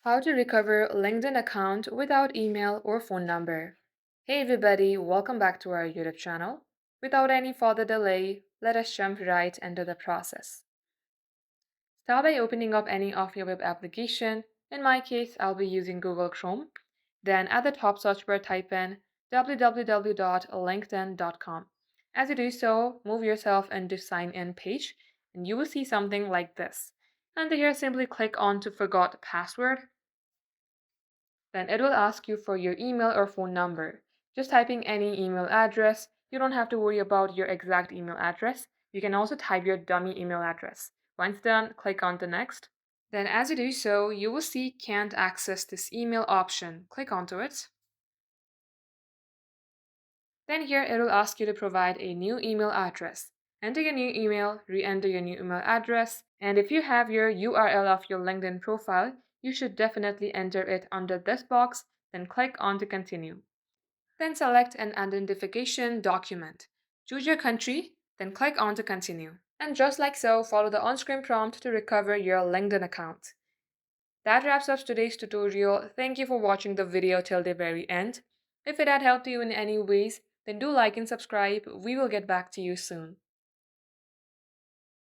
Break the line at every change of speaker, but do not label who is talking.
How to recover LinkedIn account without email or phone number. Hey everybody, welcome back to our YouTube channel. Without any further delay, let us jump right into the process. Start by opening up any of your web application. In my case, I'll be using Google Chrome. Then at the top search bar type in www.linkedin.com. As you do so, move yourself into sign in page and you will see something like this. And here simply click on to forgot password. Then it will ask you for your email or phone number. Just typing any email address. You don't have to worry about your exact email address. You can also type your dummy email address. Once done, click on the next. Then as you do so, you will see can't access this email option. Click onto it. Then here it will ask you to provide a new email address. Enter your new email, re-enter your new email address, and if you have your URL of your LinkedIn profile, you should definitely enter it under this box, then click on to continue. Then select an identification document. Choose your country, then click on to continue. And just like so, follow the on-screen prompt to recover your LinkedIn account. That wraps up today's tutorial. Thank you for watching the video till the very end. If it had helped you in any ways, then do like and subscribe. We will get back to you soon.